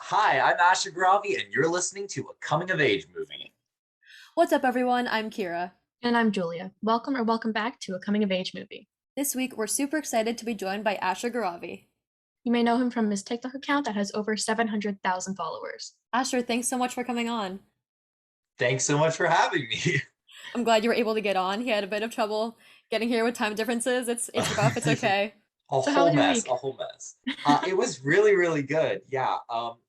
Hi, I'm Ashur Gharavi, and you're listening to a coming of age movie. What's up, everyone? I'm Kira. And I'm Julia. Welcome back to a coming of age movie. This week, we're super excited to be joined by Ashur Gharavi. You may know him from his TikTok account that has over 700,000 followers. Ashur, thanks so much for coming on. Thanks so much for having me. I'm glad you were able to get on. He had a bit of trouble getting here with time differences. It's rough. It's okay. A So, how whole was your mess, week? a whole mess. It was really, really good. Yeah.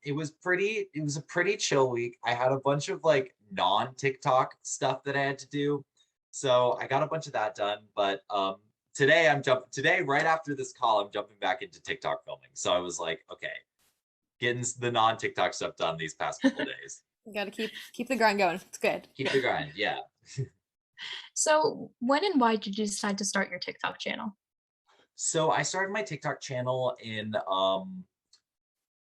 It was a pretty chill week. I had a bunch of like non-TikTok stuff that I had to do. So I got a bunch of that done. But today, right after this call, I'm jumping back into TikTok filming. So I was like, okay, getting the non-TikTok stuff done these past couple days. You gotta keep the grind going. It's good. Keep the grind, yeah. So, when and why did you decide to start your TikTok channel? So I started my TikTok channel in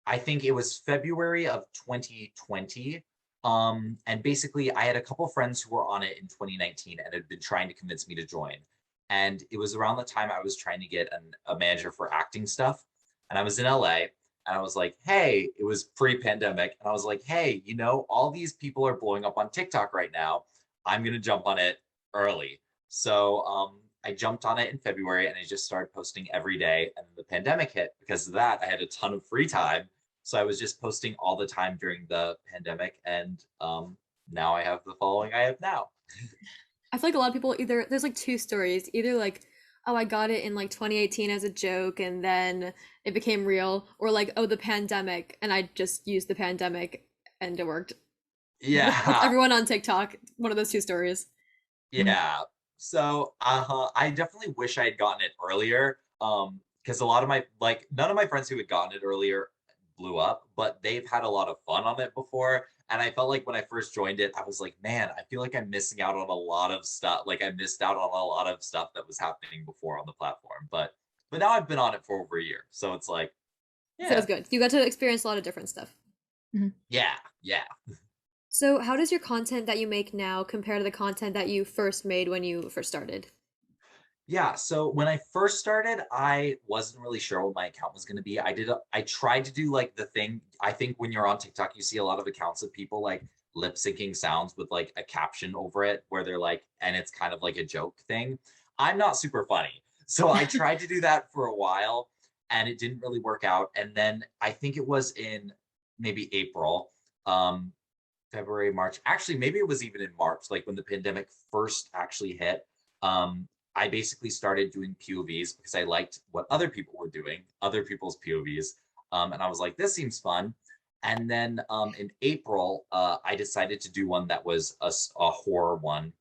I think it was February of 2020. And basically I had a couple friends who were on it in 2019 and had been trying to convince me to join. And it was around the time I was trying to get a manager for acting stuff. And I was in LA and I was like, hey, it was pre-pandemic. And I was like, hey, all these people are blowing up on TikTok right now. I'm gonna jump on it early. So I jumped on it in February and I just started posting every day. And then the pandemic hit. Because of that, I had a ton of free time. So I was just posting all the time during the pandemic. And now I have the following I have now. I feel like a lot of people either there's like two stories. Either like, oh, I got it in like 2018 as a joke and then it became real, or like, oh, the pandemic and I just used the pandemic and it worked. That's Yeah. everyone on TikTok. One of those two stories. Mhm. Yeah. So I definitely wish I had gotten it earlier. Because a lot of my like none of my friends who had gotten it earlier blew up, but they've had a lot of fun on it before. And I felt like when I first joined it, I was like, man, I feel like I'm missing out on a lot of stuff. Like I missed out on a lot of stuff that was happening before on the platform. But now I've been on it for over a year. So it's like, So yeah, it's good. You got to experience a lot of different stuff. Mhm. yeah, yeah. So, how does your content that you make now compare to the content that you first made when you first started? Yeah, so when I first started, I wasn't really sure what my account was going to be. I tried to do like the thing. I think when you're on TikTok, you see a lot of accounts of people like lip syncing sounds with like a caption over it where they're like, and it's kind of like a joke thing. I'm not super funny. So I tried to do that for a while and it didn't really work out. And then I think it was in maybe April, um, February, March. Actually, maybe it was even in March, like when the pandemic first actually hit. I basically started doing POVs because I liked what other people were doing, other people's POVs. And I was like, this seems fun. And then in April, I decided to do one that was a horror one.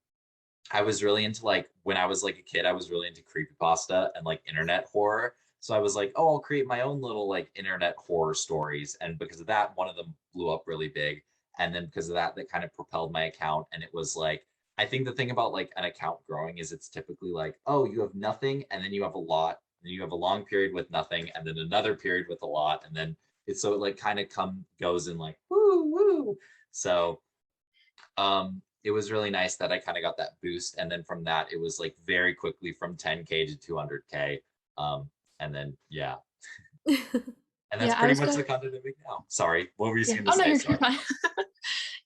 I was really into like when I was like a kid, I was really into creepypasta and like internet horror. So I was like, oh, I'll create my own little like internet horror stories. And because of that, one of them blew up really big. And then because of that, that kind of propelled my account. And it was like, I think the thing about like an account growing is it's typically like, oh, you have nothing, and then you have a lot, and you have a long period with nothing, and then another period with a lot, and then it's so it like kind of goes in like woo woo. So it was really nice that I kind of got that boost. And then from that, it was like very quickly from 10K to 200K. And then, yeah. And that's Yeah, I pretty was much the going. content I make now. Sorry. What were you Yeah. going to Oh no, say? you're Sorry. fine.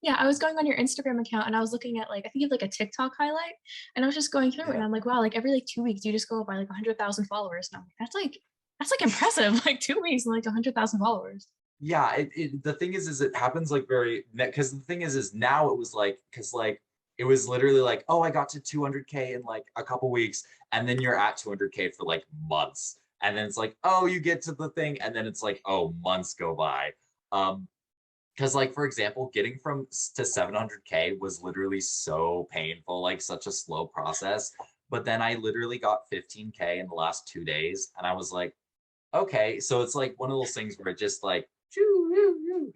Yeah, I was going on your Instagram account and I was looking at like I think you have like a TikTok highlight, and I was just going through it Yeah. and I'm like, wow, like every like 2 weeks you just go up by like 100,000 followers, and I'm like, that's like impressive, like 2 weeks and like 100,000 followers. Yeah. The thing is it happens like very, because the thing is now it was like, because like, it was literally like, oh, I got to 200K in like a couple weeks. And then you're at 200K for like months. And then it's like, oh, you get to the thing. And then it's like, oh, months go by. Um, Because, like, for example, getting from to 700K was literally so painful, like such a slow process. But then I literally got 15K in the last 2 days, and I was like, okay. So it's like one of those things where it just like,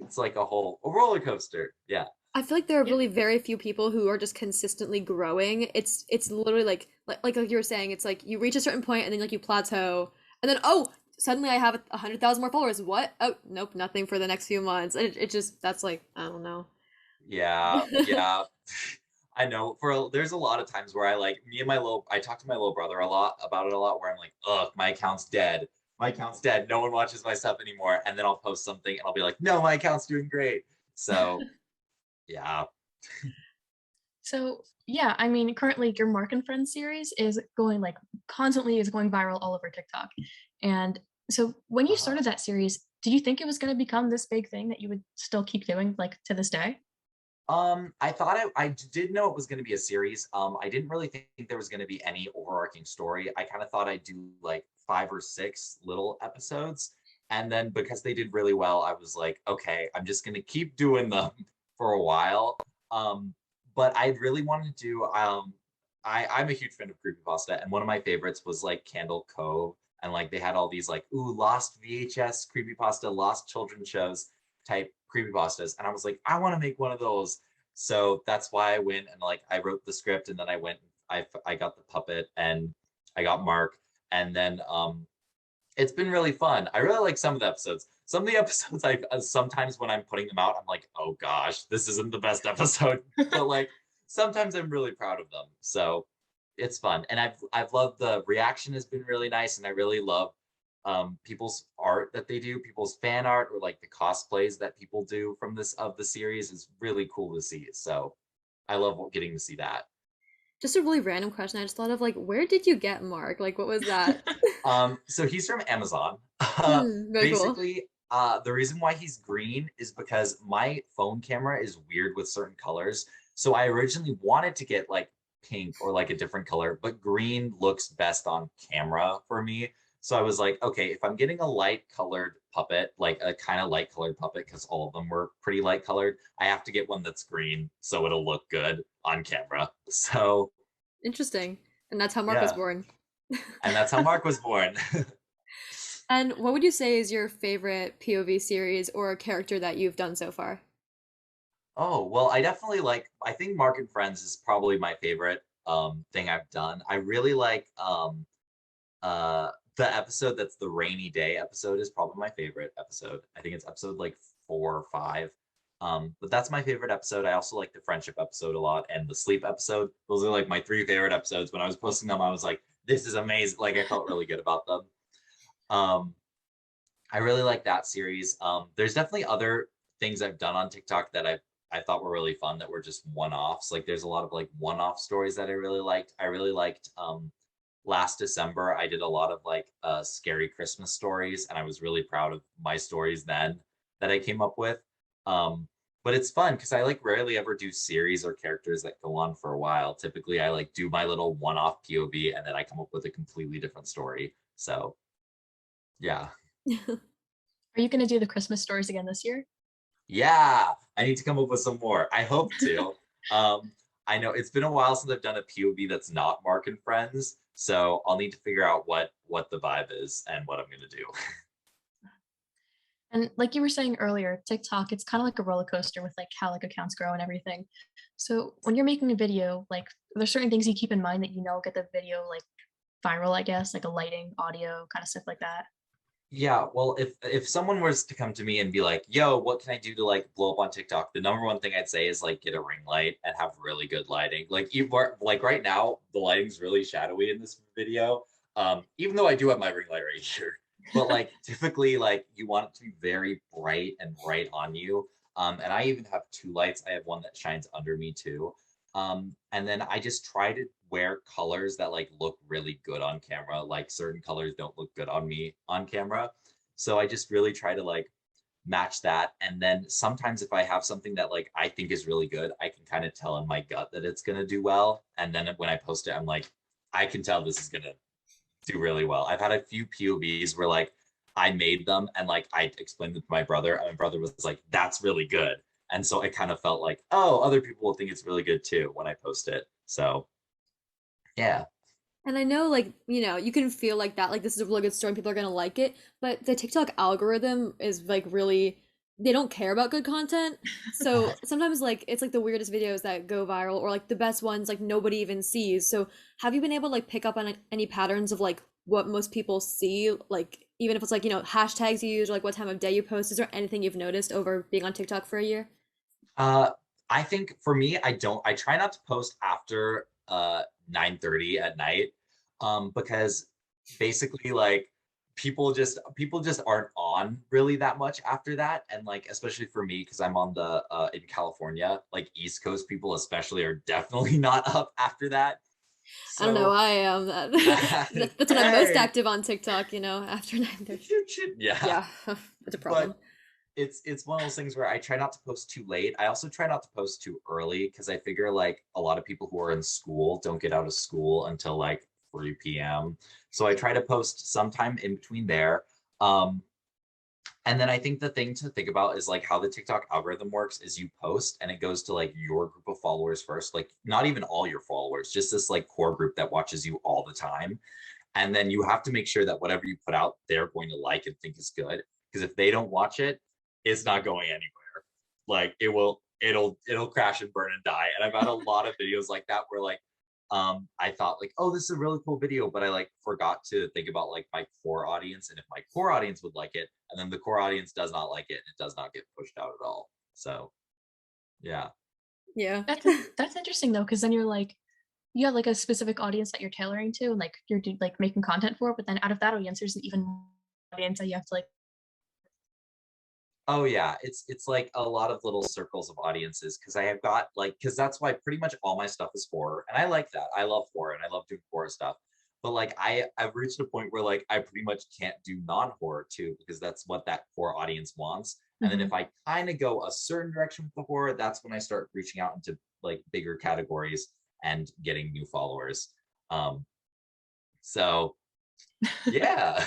it's like a roller coaster. Yeah. I feel like there are Yeah. really very few people who are just consistently growing. It's literally like you were saying, it's like you reach a certain point and then like you plateau and then oh suddenly I have 100,000 more followers. What? Oh nope, nothing for the next few months. And it just that's like I don't know. Yeah. Yeah. I know there's a lot of times where I like me and my little I talk to my little brother a lot about it a lot where I'm like, ugh, my account's dead. my account's dead. No one watches my stuff anymore. And then I'll post something and I'll be like, no, my account's doing great. So yeah. So yeah, I mean, currently your Mark and Friends series is going like constantly is going viral all over TikTok. And so when you Uh-huh. started that series, did you think it was going to become this big thing that you would still keep doing like to this day? I thought I did know it was going to be a series. I didn't really think there was going to be any overarching story. I kind of thought I'd do like 5 or 6 little episodes. And then because they did really well, I was like, okay, I'm just going to keep doing them for a while. Um, but I really wanted to do, I'm a huge fan of creepypasta, and one of my favorites was like Candle Cove. And like they had all these like, ooh, lost VHS creepypasta, lost children's shows type creepypastas. And I was like, I want to make one of those. So that's why I went and like I wrote the script, and then I went, I got the puppet, and I got Mark. And then it's been really fun. I really like some of the episodes. Some of the episodes I sometimes when I'm putting them out, I'm like, oh gosh, this isn't the best episode. But like sometimes I'm really proud of them. So it's fun. And I've loved the reaction has been really nice. And I really love people's art that they do, people's fan art, or like the cosplays that people do from this of the series is really cool to see. So I love getting to see that. Just a really random question I just thought of, like, where did you get Mark? Like, what was that? So he's from Amazon. Very cool. Basically, the reason why he's green is because my phone camera is weird with certain colors. So I originally wanted to get like pink or like a different color, but green looks best on camera for me. So I was like, okay, if I'm getting a light colored puppet, like a kind of light colored puppet, because all of them were pretty light colored, I have to get one that's green so it'll look good on camera. So Interesting. And that's how Mark was yeah, born. and that's how Mark was born. And what would you say is your favorite POV series or a character that you've done so far? Oh, well, I definitely like I think Mark and Friends is probably my favorite thing I've done. I really like the episode that's the rainy day episode is probably my favorite episode. I think it's episode like 4 or 5. But that's my favorite episode. I also like the friendship episode a lot and the sleep episode. Those are like my 3 favorite episodes. When I was posting them, I was like, this is amazing. Like I felt really good about them. Um, I really like that series. There's definitely other things I've done on TikTok that I thought were really fun that were just one-offs. Like there's a lot of like one-off stories that I really liked. I really liked last December I did a lot of like scary Christmas stories, and I was really proud of my stories then that I came up with. But it's fun because I like rarely ever do series or characters that go on for a while. Typically I like do my little one-off POV and then I come up with a completely different story. So yeah. Are you going to do the Christmas stories again this year? Yeah, I need to come up with some more. I hope to. Um, I know it's been a while since I've done a POV that's not Mark and Friends, so I'll need to figure out what the vibe is and what I'm gonna do. And like you were saying earlier, TikTok, it's kind of like a roller coaster with like how like accounts grow and everything. So when you're making a video, like there's certain things you keep in mind that you know get the video like viral, I guess, like a lighting, audio, kind of stuff like that. Yeah, well, if someone was to come to me and be like, "Yo, what can I do to like blow up on TikTok?" The number one thing I'd say is like get a ring light and have really good lighting. Like like right now, the lighting's really shadowy in this video. Even though I do have my ring light right here. But like typically like you want it to be very bright and right on you. And I even have 2 lights. I have one that shines under me too. And then I just try to wear colors that like look really good on camera. Like certain colors don't look good on me on camera. So I just really try to like match that. And then sometimes if I have something that like I think is really good, I can kind of tell in my gut that it's gonna do well. And then when I post it, I'm like, I can tell this is gonna do really well. I've had a few POVs where like I made them and like I explained it to my brother, and my brother was like, that's really good. And so I kind of felt like, oh, other people will think it's really good too when I post it. So yeah. And I know, like, you can feel like that, like, this is a really good story and people are gonna like it, but the TikTok algorithm is like really, they don't care about good content. So sometimes, like, it's like the weirdest videos that go viral, or like the best ones, like, nobody even sees. So have you been able to, like, pick up on any patterns of, like, what most people see? Like, even if it's like, hashtags you use, or like what time of day you post, is there anything you've noticed over being on TikTok for a year? Uh, I think for me, I try not to post after 9:30 at night, because basically like people just aren't on really that much after that. And like especially for me, because I'm on the in California, like East Coast people especially are definitely not up after that. I don't know. So I am. That's when I'm most hey, active on TikTok. After 9:30. yeah. Yeah, it's a But problem. it's one of those things where I try not to post too late. I also try not to post too early because I figure like a lot of people who are in school don't get out of school until like 3 p.m. So I try to post sometime in between there. Um, and then I think the thing to think about is like how the TikTok algorithm works is you post and it goes to like your group of followers first, like not even all your followers, just this like core group that watches you all the time. And then you have to make sure that whatever you put out, they're going to like and think is good. Because if they don't watch it, it's not going anywhere. Like it'll crash and burn and die. And I've had a lot of videos like that where like I thought like, oh, this is a really cool video, but I like forgot to think about like my core audience and if my core audience would like it, and then the core audience does not like it, and it does not get pushed out at all. So yeah. Yeah. That's interesting though, because then you're like, you have like a specific audience that you're tailoring to, and like you're like making content for, but then out of that audience, there's an even more audience that you have to like. Oh yeah, it's like a lot of little circles of audiences because I have got like because that's why pretty much all my stuff is horror and I like that. I love horror and I love doing horror stuff. But like I've reached a point where like I pretty much can't do non-horror too because that's what that core audience wants. And then Mhm. if I kind of go a certain direction with the horror, that's when I start reaching out into like bigger categories and getting new followers. Um so yeah.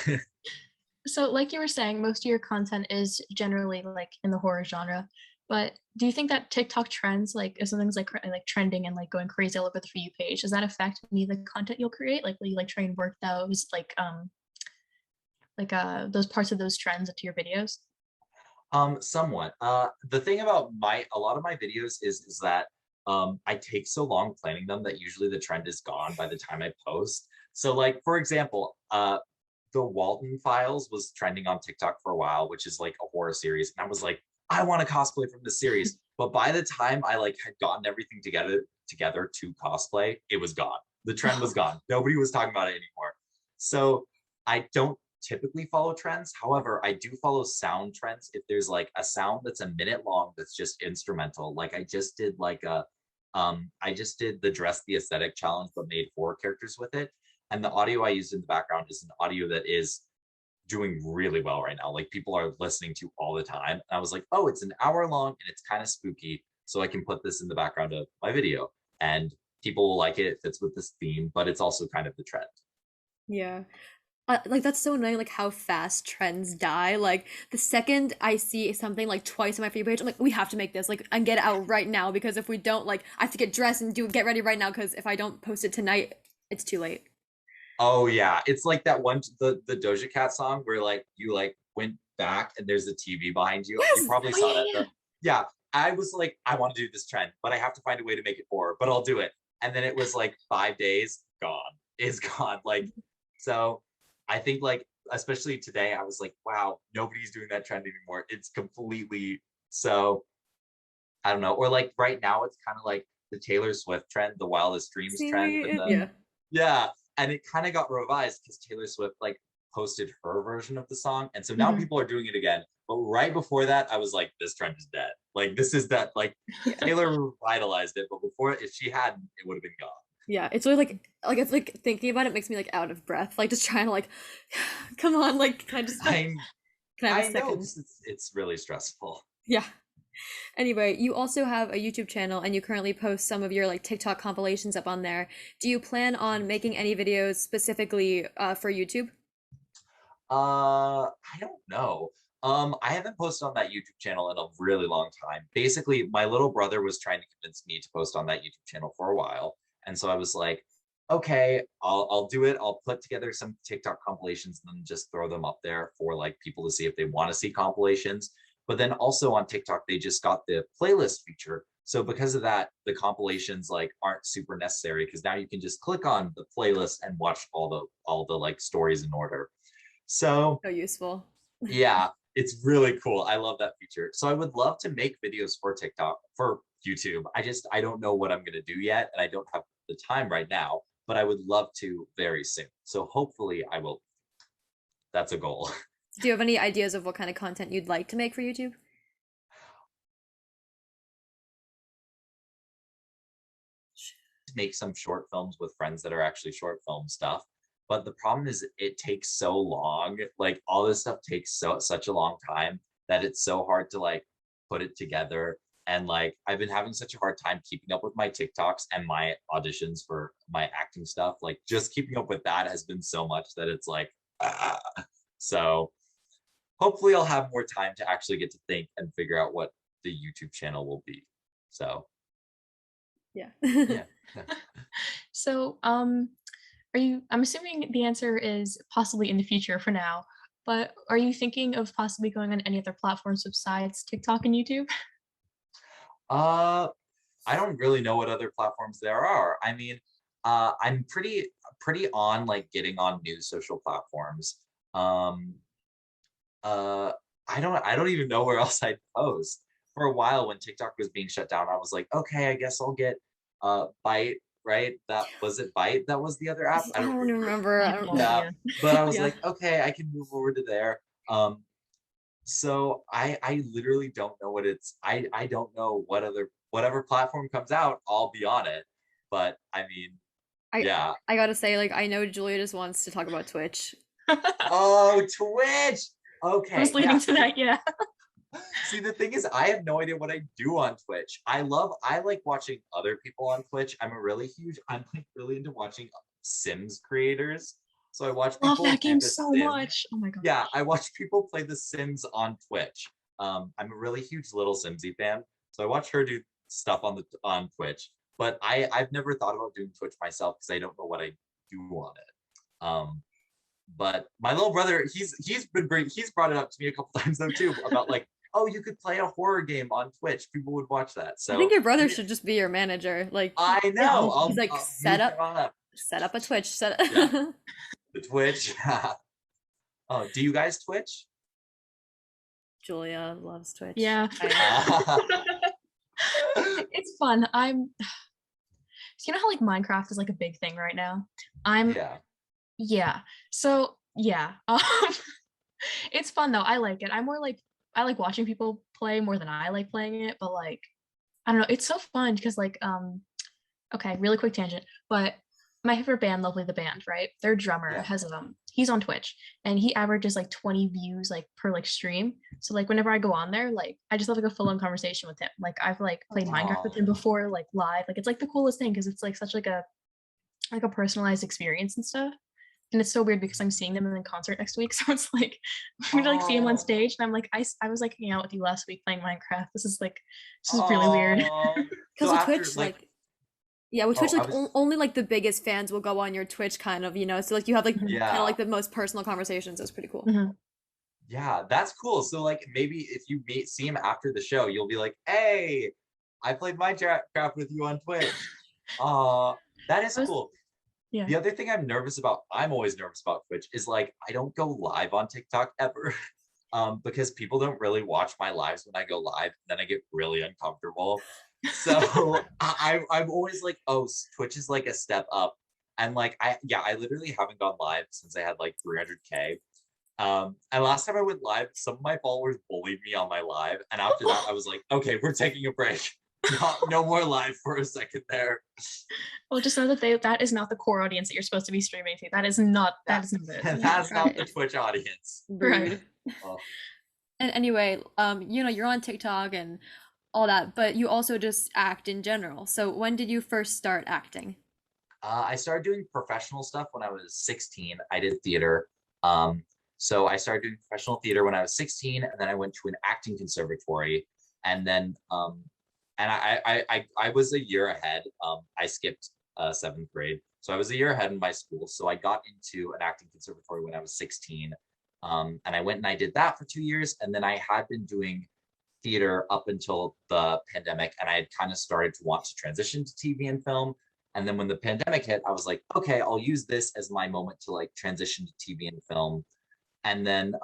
So, like you were saying, most of your content is generally like in the horror genre. But do you think that TikTok trends, like if something's like trending and like going crazy all over the For You page, does that affect any of the content you'll create? Like, will you like try and work those parts of those trends into your videos? Somewhat. The thing about my a lot of my videos is that I take so long planning them that usually the trend is gone by the time I post. So like for example, the Walton Files was trending on TikTok for a while, which is like a horror series, and I was like, I want to cosplay from this series. But by the time I like had gotten everything together to cosplay, it was gone. The trend was gone. Nobody was talking about it anymore. So I don't typically follow trends. However, I do follow sound trends. If there's like a sound that's a minute long that's just instrumental, like I just did the Dress the Aesthetic challenge, but made horror characters with it. And the audio I used in the background is an audio that is doing really well right now. Like people are listening to all the time. And I was like, oh, it's an hour long and it's kind of spooky. So I can put this in the background of my video and people will like it. It fits with this theme, but it's also kind of the trend. Yeah. Like that's so annoying, like how fast trends die. Like the second I see something like twice on my For You page, I'm like, we have to make this like and get it out right now because if we don't, like, I have to get dressed and do get ready right now because if I don't post it tonight, it's too late. Oh yeah, it's like that one the Doja Cat song where like you like went back and there's a TV behind you. You Yes. probably Oh saw yeah, that. yeah. Yeah, I was like, I want to do this trend, but I have to find a way to make it forward. But I'll do it. And then it was like 5 days gone. It's gone. Like so, I think like especially today, I was like, wow, nobody's doing that trend anymore. It's completely so. I don't know. Or like right now, it's kind of like the Taylor Swift trend, the Wildest Dreams See trend, me? with the Yeah. Mhm. yeah, and it kind of got revised because Taylor Swift like posted her version of the song, and so now Mhm. people are doing it again. But right before that, I was like, this trend is dead. Like this is that like Yeah. Taylor revitalized it, but before if she hadn't, it would have been gone. Yeah. It's really like it's like thinking about it makes me like out of breath. Like just trying to like come on, like I can I have a I know second? because it's really stressful. Yeah. Anyway, you also have a YouTube channel and you currently post some of your like TikTok compilations up on there. Do you plan on making any videos specifically for YouTube? I don't know. I haven't posted on that YouTube channel in a really long time. Basically, my little brother was trying to convince me to post on that YouTube channel for a while, and so I was like, okay, I'll do it. I'll put together some TikTok compilations and then just throw them up there for like people to see if they want to see compilations. But then also on TikTok, they just got the playlist feature. So because of that, the compilations like aren't super necessary because now you can just click on the playlist and watch all the like stories in order. So So useful. yeah, it's really cool. I love that feature. So I would love to make videos for TikTok, for YouTube. I don't know what I'm gonna do yet, and I don't have the time right now, but I would love to very soon. So hopefully I will. that's a goal. Do you have any ideas of what kind of content you'd like to make for YouTube? Make some short films with friends that are actually short film stuff. But the problem is it takes so long. Like all this stuff takes such a long time that it's so hard to like put it together. And like I've been having such a hard time keeping up with my TikToks and my auditions for my acting stuff. Like just keeping up with that has been so much that it's like so hopefully I'll have more time to actually get to think and figure out what the YouTube channel will be. So Yeah. yeah. So, I'm assuming the answer is possibly in the future for now, but are you thinking of possibly going on any other platforms besides TikTok and YouTube? Uh, I don't really know what other platforms there are. I mean, I'm pretty on like getting on new social platforms. Um, uh, I don't even know where else I'd post. For a while when TikTok was being shut down, I was like, okay, I guess I'll get Byte, right? That was it Byte that was the other app. I I don't don't remember. remember. I I have don't. no Yeah, idea. but I was Yeah. like, okay, I can move over to there. So I literally don't know what it's I don't know what other whatever platform comes out, I'll be on it. But I mean, I yeah. I gotta say, like, I know Julia just wants to talk about Twitch. Oh, Twitch. I was Okay, leading yeah. to that, yeah. See, the thing is, I have no idea what I do on Twitch. I like watching other people on Twitch. I'm like really into watching Sims creators. So I watch Love people that do game The so Sims. much. Oh my god. Yeah, I watch people play The Sims on Twitch. I'm a really huge Little Simsy fan, so I watch her do stuff on Twitch. But I've never thought about doing Twitch myself because I don't know what I do on it. But my little brother, he's been great. He's brought it up to me a couple times though too about like, oh, you could play a horror game on Twitch. People would watch that. I think So your brother should just be your manager. Like, I Yeah, know he's like, I'll move him on up. set up a Twitch. Yeah, the Twitch. Oh, do you guys Twitch? Julia loves Twitch. Yeah. It's fun. So you know how like Minecraft is like a big thing right now? I'm Yeah. Yeah. So yeah. It's fun though. I like it. I like watching people play more than I like playing it, but like I don't know, it's so fun because like okay, really quick tangent, but my favorite band, Lovely the Band, right? Their drummer Yeah. has he's on Twitch and he averages like 20 views like per like stream. So like whenever I go on there, like I just have like a full-on conversation with him. Like I've like played Minecraft with Oh, him before, like live. Like it's like the coolest thing because it's like such like a personalized experience and stuff. And it's so weird because I'm seeing them in the concert next week. So it's like I'm gonna like see him on oh, stage and I'm like, I was like hanging out with you last week playing Minecraft. This is really weird. oh. Because So with after Twitch, like, like, yeah, with oh, Twitch, I like was, only like the biggest fans will go on your Twitch, kind of, you know. So like you have like Mhm, kind of yeah. like the most personal conversations. It's pretty cool. mhm. Yeah, that's cool. So like maybe if you see him after the show, you'll be like, "Hey, I played Minecraft with you on Twitch." That is I was cool. Yeah. The other thing I'm always nervous about Twitch is like I don't go live on TikTok ever. Because people don't really watch my lives when I go live, and then I get really uncomfortable. So I'm always like, oh, Twitch is like a step up. And like I literally haven't gone live since I had like 300K. And last time I went live, some of my followers bullied me on my live. And after that, I was like, okay, we're taking a break. No more live for a second there. Well, just know that that is not the core audience that you're supposed to be streaming to. Yeah. That is not it. That's not the Right. Twitch audience. Right. Rude. Oh. And anyway, you know, you're on TikTok and all that, but you also just act in general. So when did you first start acting? I started doing professional stuff when I was 16. I did theater. Um, so I started doing professional theater when I was 16, and then I went to an acting conservatory. And then, and I was a year ahead. I skipped seventh grade, so I was a year ahead in my school. So I got into an acting conservatory when I was 16, and I went and I did that for 2 years, and then I had been doing theater up until the pandemic, and I had kind of started to want to transition to TV and film. And then when the pandemic hit, I was like, okay, I'll use this as my moment to like transition to TV and film. And then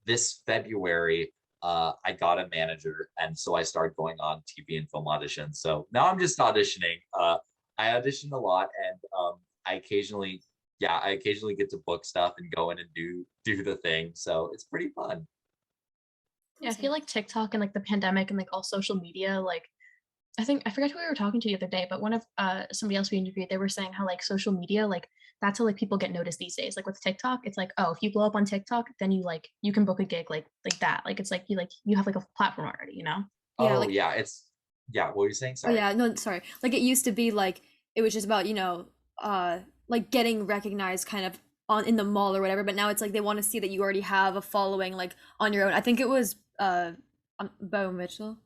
this February, I got a manager, and so I started going on TV and film auditions. So now I'm just auditioning. I audition a lot, and I occasionally yeah, I occasionally get to book stuff and go in and do the thing. So it's pretty fun. Yeah, I Awesome. feel like TikTok and like the pandemic and like all social media, like I think I forgot who we were talking to the other day, but one of somebody else we interviewed, they were saying how like social media, like that's how like people get noticed these days. Like with TikTok, it's like, oh, if you blow up on TikTok, then you can book a gig like that. Like it's like you have like a platform already, you know? Yeah, Oh like yeah, it's yeah. What were you saying? oh Sorry. yeah, no, sorry. Like it used to be like it was just about, like getting recognized kind of on in the mall or whatever, but now it's like they want to see that you already have a following like on your own. I think it was Bo Mitchell.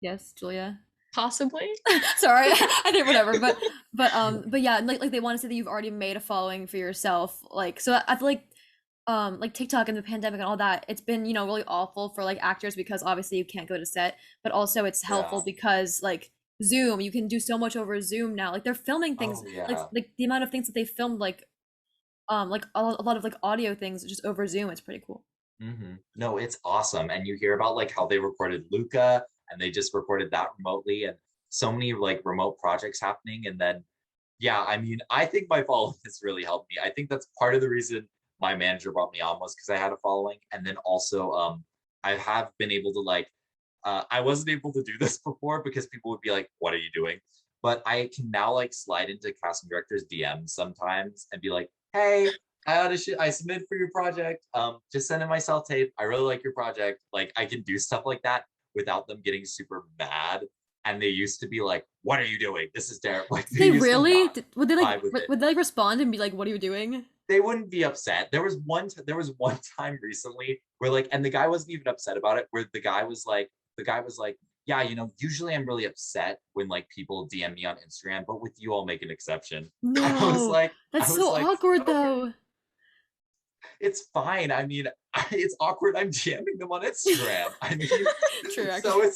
Yes, Julia. Possibly. Sorry, I think whatever, but yeah, like they want to see that you've already made a following for yourself. Like so I feel like TikTok and the pandemic and all that, it's been, really awful for like actors because obviously you can't go to set, but also it's Yeah. helpful because like Zoom, you can do so much over Zoom now. Like they're filming things Oh like yeah. like the amount of things that they filmed like a lot of like audio things just over Zoom. It's pretty cool. No, it's awesome. And you hear about like how they recorded Luca and they just recorded that remotely and so many like remote projects happening. And then, yeah, I mean, I think my following has really helped me. I think that's part of the reason my manager brought me on was because I had a following. And then also, I have been able to like, I wasn't able to do this before because people would be like, what are you doing? But I can now like slide into casting directors' DMs sometimes and be like, hey, I submitted for your project. Just send in my self tape. I really like your project. Like I can do stuff like that without them getting super mad. And they used to be like, "What are you doing? This is terrible." Like Did they they used to really? not Would they like vibe with it. would they like respond and be like, "What are you doing?" They wouldn't be upset. There was one time recently where like, and the guy wasn't even upset about it. Where the guy was like, "Yeah, usually I'm really upset when like people DM me on Instagram, but with you, I'll make an exception." No, I that's was so like, awkward okay, though. it's fine. I mean, it's awkward. I'm jamming them on Instagram. I mean, True, so actually.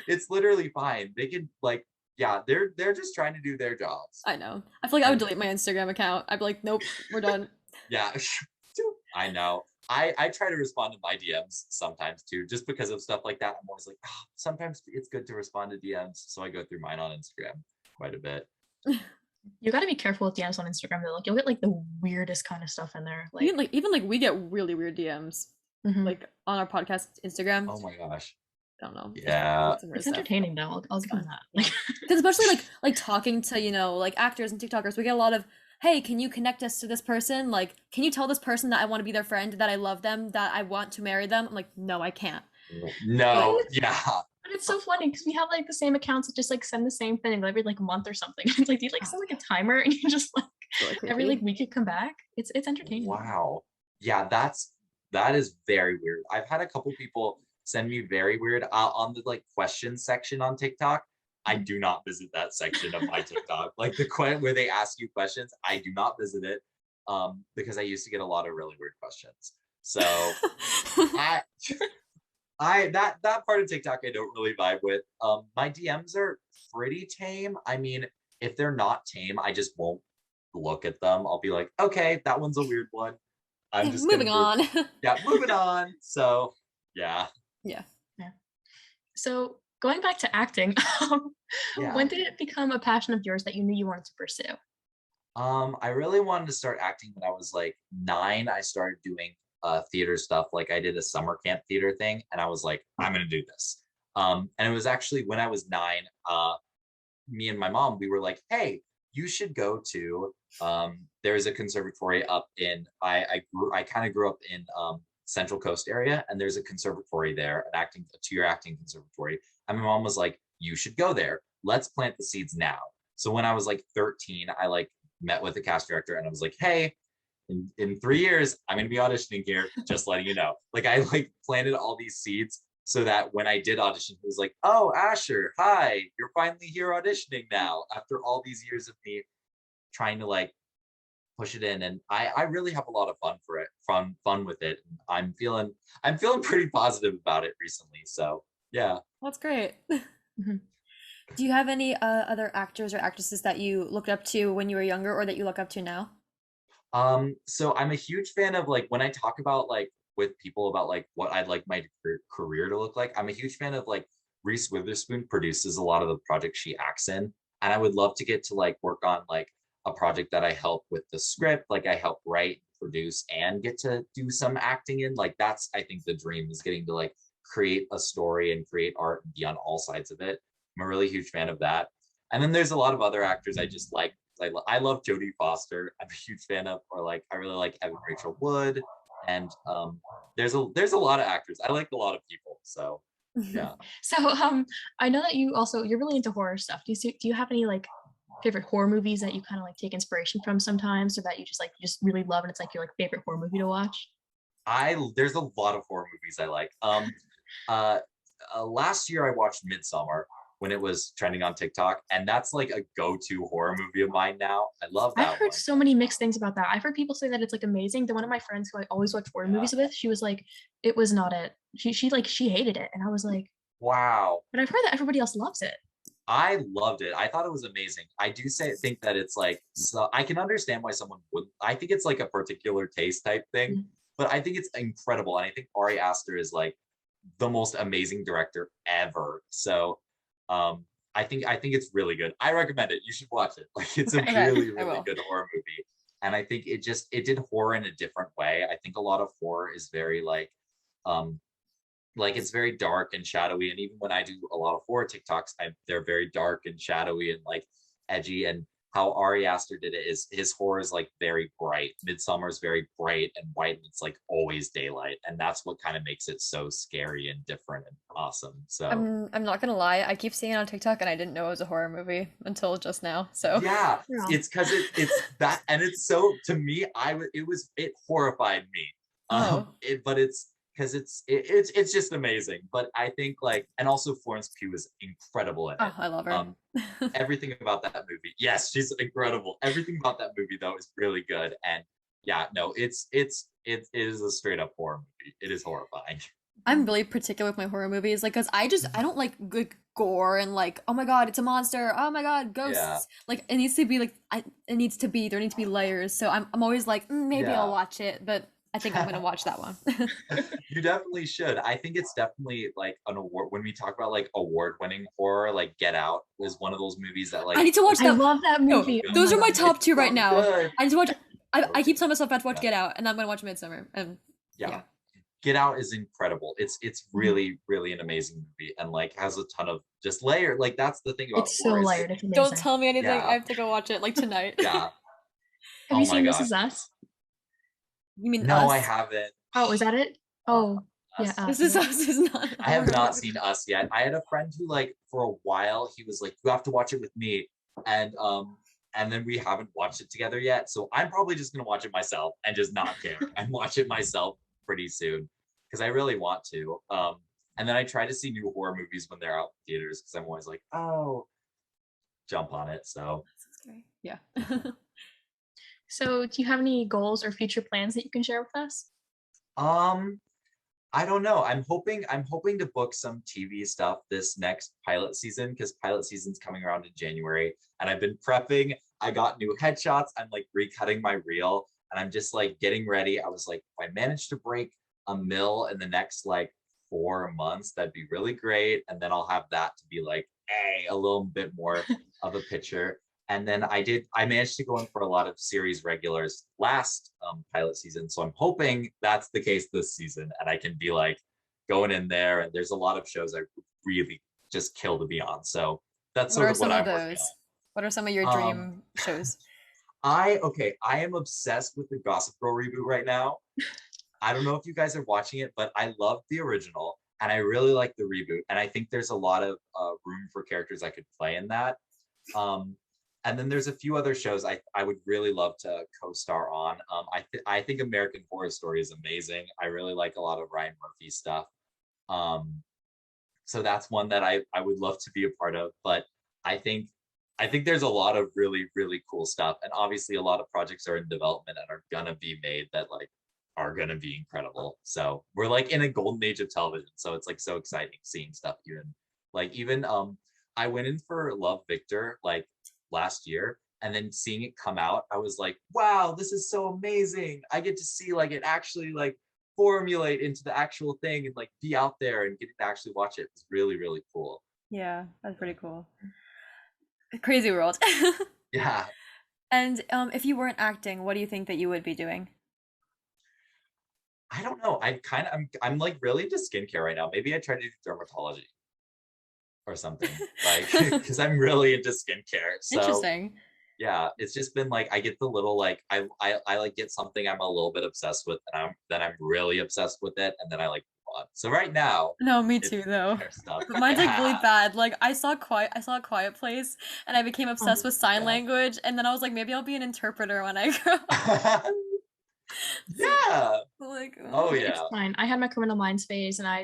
it's literally fine. They can like, yeah, they're just trying to do their jobs. I know. I feel like I would And delete my Instagram account. I'd be like, nope, we're done. yeah, I know. I try to respond to my DMs sometimes too, just because of stuff like that. I'm always like, oh, sometimes it's good to respond to DMs, so I go through mine on Instagram quite a bit. You gotta be careful with DMs on Instagram though. Like you'll get like the weirdest kind of stuff in there. Like Even like we get really weird DMs mhm. like on our podcast Instagram. Oh my gosh. I don't know. Yeah. It's some weird It's stuff. entertaining though. I'll It's give them fun. that. Yeah. Like Because especially like talking to, like actors and TikTokers, we get a lot of, hey, can you connect us to this person? Like, can you tell this person that I want to be their friend, that I love them, that I want to marry them? I'm like, no, I can't. But No, yeah. but it's so funny because we have like the same accounts that just like send the same thing every like month or something. It's like do you like set like a timer and you just like it's really every like creepy. week you come back. It's entertaining though. Wow. Yeah, that is very weird. I've had a couple people send me very weird on the like question section on TikTok. I Mhm. do not visit that section of my TikTok. Like the where they ask you questions, I do not visit it because I used to get a lot of really weird questions. So I that part of TikTok I don't really vibe with. My DMs are pretty tame. I mean, if they're not tame, I just won't look at them. I'll be like, okay, that one's a weird one. I'm Okay, just gonna moving move. on. Yeah, moving on. So yeah, Yeah. Yeah. So going back to acting, yeah. when did it become a passion of yours that you knew you wanted to pursue? I really wanted to start acting when I was like 9. I started doing theater stuff. Like I did a summer camp theater thing, and I was like, I'm gonna do this. And it was actually when I was 9. Me and my mom, we were like, hey, you should go to there's a conservatory up in I kind of grew up in Central Coast area, and there's a conservatory there, a 2-year acting conservatory. And my mom was like, you should go there. Let's plant the seeds now. So when I was like 13, I like met with the cast director and I was like, hey, in 3 years, I'm gonna be auditioning here, just letting you know. Like I like planted all these seeds so that when I did audition, he was like, oh, Ashur, hi, you're finally here auditioning now after all these years of me trying to like push it in. And I really have a lot of fun for it, fun with it. And I'm feeling pretty positive about it recently. So yeah. That's great. Mhm. Do you have any other actors or actresses that you looked up to when you were younger or that you look up to now? So I'm a huge fan of like when I talk about like with people about like what I'd like my career to look like, I'm a huge fan of like Reese Witherspoon produces a lot of the projects she acts in. And I would love to get to like work on like a project that I help with the script, like I help write, produce, and get to do some acting in. Like that's I think the dream is getting to like create a story and create art and be on all sides of it. I'm a really huge fan of that. And then there's a lot of other actors I just like. I love Jodie Foster. I'm a huge fan of, or like I really like Evan Rachel Wood, and there's a lot of actors. I like a lot of people. So yeah. So I know that you're really into horror stuff. Do you have any like favorite horror movies that you kind of like take inspiration from sometimes, or that you just really love and it's like your like favorite horror movie to watch? I There's a lot of horror movies I like. Uh, Last year I watched Midsummer when it was trending on TikTok, and that's like a go-to horror movie of mine now. I love I've that heard one. so many mixed things about that. I've heard people say that it's like amazing. The one of my friends who I always watch horror Yeah. movies with, she was like, it was not it. She hated it, and I was like, Wow. but I've heard that everybody else loves it. I loved it. I thought it was amazing. I do think that it's like, so I can understand why someone would. I think it's like a particular taste type thing, Mm. but I think it's incredible. And I think Ari Aster is like the most amazing director ever. So I think it's really good. I recommend it. You should watch it. Like it's a Okay, really, I really will. good horror movie. And I think it did horror in a different way. I think a lot of horror is very um like it's very dark and shadowy. And even when I do a lot of horror TikToks, they're very dark and shadowy and like edgy. And how Ari Aster did it is his horror is like very bright. Midsummer is very bright and white, and it's like always daylight, and that's what kind of makes it so scary and different and awesome. So I'm not gonna lie, I keep seeing it on TikTok and I didn't know it was a horror movie until just now. So yeah, Yeah. it's because it's that, and it's so to me, it horrified me. oh, But it's because it's just amazing. But I think like, and also Florence Pugh is incredible in it. oh, I love her. Um, Everything about that movie, yes, she's incredible. Everything about that movie though is really good. And yeah, no, it is a straight up horror movie. It is horrifying. I'm really particular with my horror movies, like, cause I don't like good gore and like, oh my god, it's a monster, oh my god, Yeah, ghosts. Like, it needs to be like, there need to be layers. So I'm always like, maybe I'll yeah. watch it, but I think I'm gonna watch that one. You definitely should. I think it's definitely like an award when we talk about like award-winning horror, like Get Out was one of those movies that I like need to watch was I that. love that No, movie. Oh those my are my god. top two right so now. good. I need to watch. So I keep good. telling myself I have to watch Yeah. Get Out, and I'm gonna watch Midsummer. And Yeah. yeah, Get Out is incredible. It's Mhm. really, really an amazing movie and like has a ton of just layer. Like that's the thing about It's so horror is layered. It's don't amazing. tell me anything. I yeah, have to go watch it like tonight. yeah. Have Oh you my seen This gosh. Is Us? You mean No, I Us? haven't. Oh, is that it? Uh, Oh, yeah, Us. This Us. is Yeah. Us is not a I have horror not movie. seen Us yet. I had a friend who like for a while he was like, you have to watch it with me. And then we haven't watched it together yet. So I'm probably just gonna watch it myself and just not care and watch it myself pretty soon. Because I really want to. And then I try to see new horror movies when they're out in theaters because I'm always like, oh, jump on it. So So scary. Yeah. So, do you have any goals or future plans that you can share with us? um I don't know. I'm hoping to book some TV stuff this next pilot season because pilot season's coming around in January and I've been prepping. I got new headshots. I'm like recutting my reel and I'm just like getting ready. I was like, if I manage to break a mill in the next like 4 months, that'd be really great. And then I'll have that to be like, hey, a little bit more of a picture. And then I managed to go in for a lot of series regulars last pilot season. So I'm hoping that's the case this season. And I can be like going in there. And there's a lot of shows I really just kill to be on. So that's What sort are of what some of I'm working those? What are some of your on. dream shows? I am obsessed with the Gossip Girl reboot right now. I don't know if you guys are watching it, but I love the original and I really like the reboot. And I think there's a lot of room for characters I could play in that. Um, and then there's a few other shows I would really love to co-star on. I think American Horror Story is amazing. I really like a lot of Ryan Murphy stuff. Um, so that's one that I would love to be a part of. But I think I think there's a lot of really really cool stuff, and obviously a lot of projects are in development and are gonna be made that like are gonna be incredible. So we're like in a golden age of television. So it's like so exciting seeing stuff even I went in for Love Victor like last year and then seeing it come out, I was like, wow, this is so amazing. I get to see like it actually like formulate into the actual thing and like be out there and get to actually watch it. It's really, really cool. Yeah, that's pretty cool. Crazy world. Yeah. And if you weren't acting, what do you think that you would be doing? I don't know. I'm like really into skincare right now. Maybe I try to do dermatology or something. Like because I'm really into skincare. So Interesting. yeah, it's just been like I get the little like I like get something I'm a little bit obsessed with and I'm really obsessed with it and then I like move on. So right now No, me it's too though. skincare stuff. But mine's like really Yeah. bad. Like I saw a quiet place and I became Oh, obsessed with sign Yeah. language and then I was like maybe I'll be an interpreter when I grow up. So Yeah. like Oh it's yeah. fine. I had my Criminal Minds phase, and oh I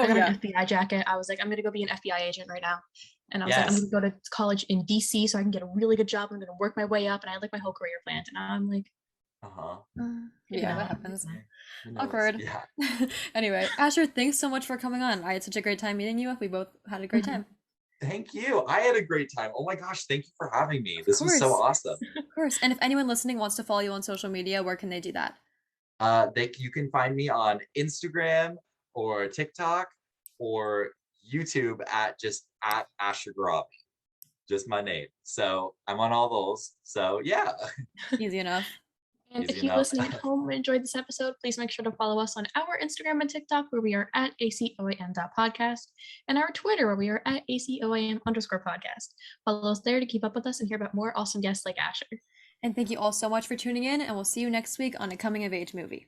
got an yeah. FBI jacket. I was like, I'm gonna go be an FBI agent right now, and I was like, I'm Yes. gonna go to college in DC so I can get a really good job. I'm gonna work my way up, and I had like my whole career planned. And now I'm like, Uh-huh. maybe Yeah, that not. happens. Who knows? Awkward. Yeah. Anyway, Asher, thanks so much for coming on. I had such a great time meeting you. We both had a great Mhm. time. Thank you. I had a great time. Oh my gosh, thank you for having me. Of This was so course. awesome. Of course. And if anyone listening wants to follow you on social media, where can they do that? You can find me on Instagram or TikTok or YouTube at just at Ashur Gharavi, just my name. So I'm on all those. So yeah, Easy enough. And easy if you enough. listening at home enjoyed this episode, please make sure to follow us on our Instagram and TikTok, where we are at ACOAM.podcast, and our Twitter, where we are at ACOAM_podcast. Follow us there to keep up with us and hear about more awesome guests like Asher. And thank you all so much for tuning in, and we'll see you next week on a coming of age movie.